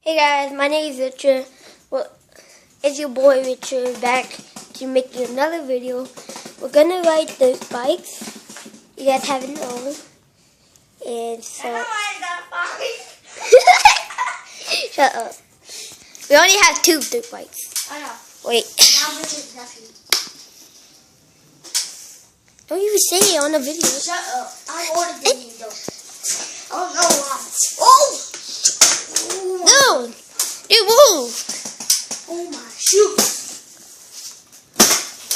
Hey guys, my name is Richard. Well, it's your boy Richard back to making another video. We're gonna ride the bikes. You guys haven't known. And so shut up. We only have 2 dirt bikes. I know. Wait. Don't even say it on the video. Shut up. I'm older than you though. Oh no. Oh! No! You moved! Oh my shoot!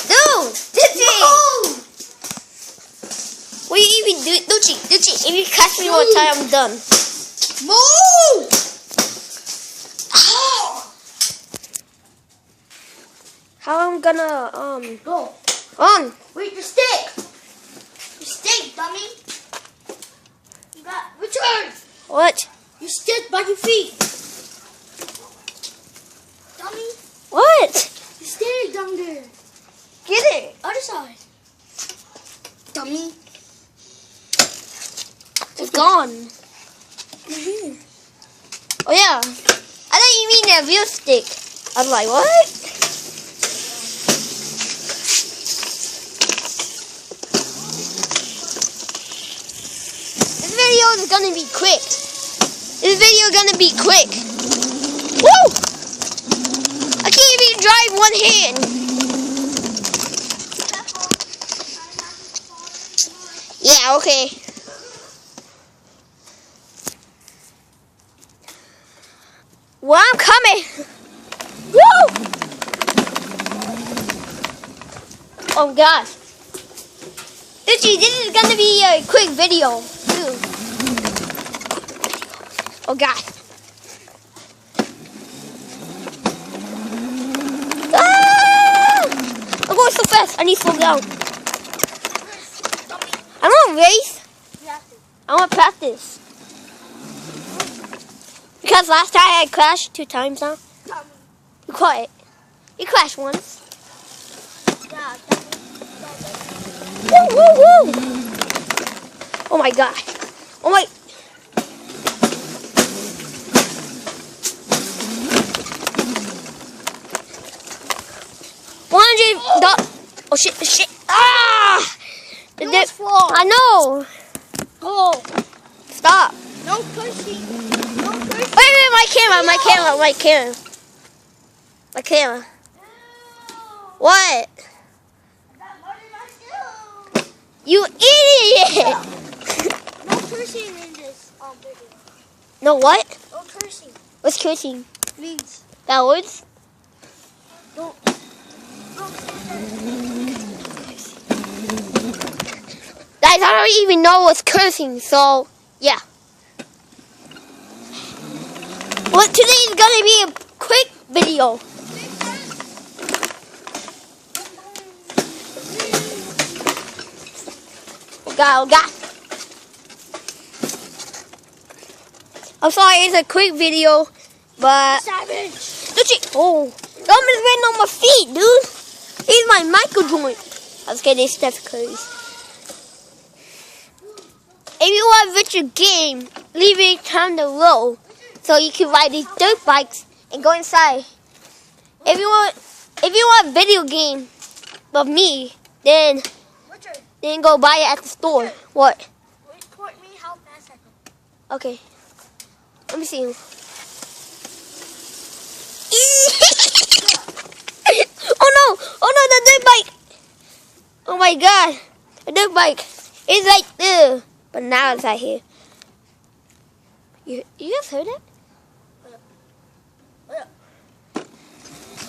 No! No! What are you even doing? Ducci, if you catch me one time, I'm done. Move! Oh! How I'm gonna, Go. on? Wait, the stick! The stick, dummy! You got Richard! What? You stick by your feet! Dummy! What? You stick down there! Get it! Other side! Dummy! It's gone. Oh yeah. I thought you mean that real stick. I was like, what? This video is gonna be quick. This video is gonna be quick. Woo! I can't even drive one hand. Yeah, okay. Well, I'm coming. Woo! Oh gosh. This is gonna be a quick video too. Oh god. Ah! I'm going so fast. I need to slow down. I want to race. I want to practice. Because last time I crashed 2 times now. You caught it. You crashed once. Woo, woo, woo. Oh my god. Oh my. $100. Oh shit, shit. Ah! I know. Go! Stop. No pushing! No pushing! Wait, my camera. What? You idiot! No cursing in this video. No what? No cursing. What's cursing? Means That words? don't Guys, I don't even know what's cursing, so yeah. Well, today is gonna be a quick video. Oh god. I'm sorry, it's a quick video, but savage. Oh, I'm just waiting on my feet, dude. He's my Michael joint. I was getting Steph Curry's. If you want Richard game, leave it down below so you can ride these dirt bikes and go inside. If you want video game of me, then go buy it at the store. What? Report me how fast I go. Okay. Let me see. Oh no, the dirt bike. Oh my god. The dirt bike is right there. But now it's right here. You guys heard it?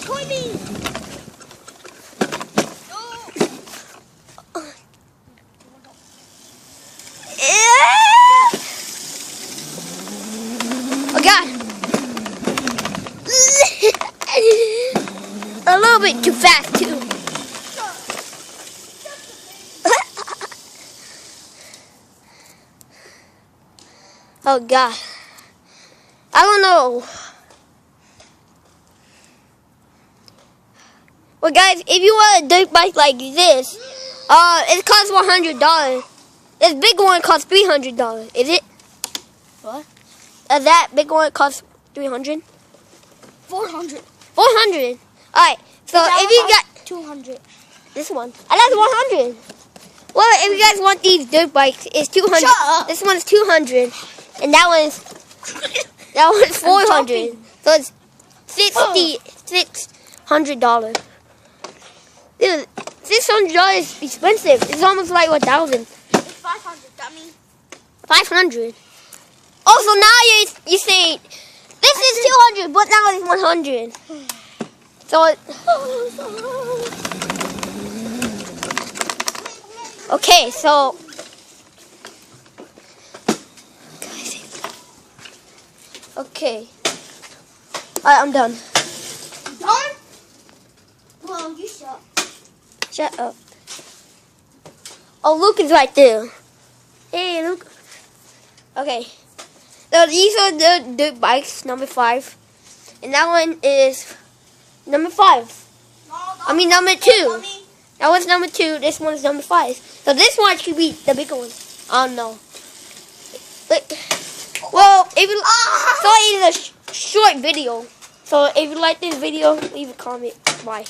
Point me! Oh god. A little bit too fast too. Oh god. I don't know. Well guys, if you want a dirt bike like this, it costs $100. This big one costs $300. Is it? What? That big one costs 300? 400. 400. Alright, so if you got 200. this one, I like 100. Well, if you guys want these dirt bikes, it's 200. Shut up. This one's 200, and that one's 400. So it's $600. Dude, $600 is expensive. It's almost like 1,000. It's 500, dummy. 500. Also, now you're saying this is 200, but now it's 100. So okay, so okay. Alright, I'm done. Done? Well, you shut. Shut up. Oh, Luke is right there. Hey, Luke. Okay. So these are the dirt bikes, number 5. And that one is number 5. I mean number 2. That one's number 2. This one's number 5. So this one should be the bigger one. I don't know. Well, if you so it's a short video. So if you like this video, leave a comment. Bye.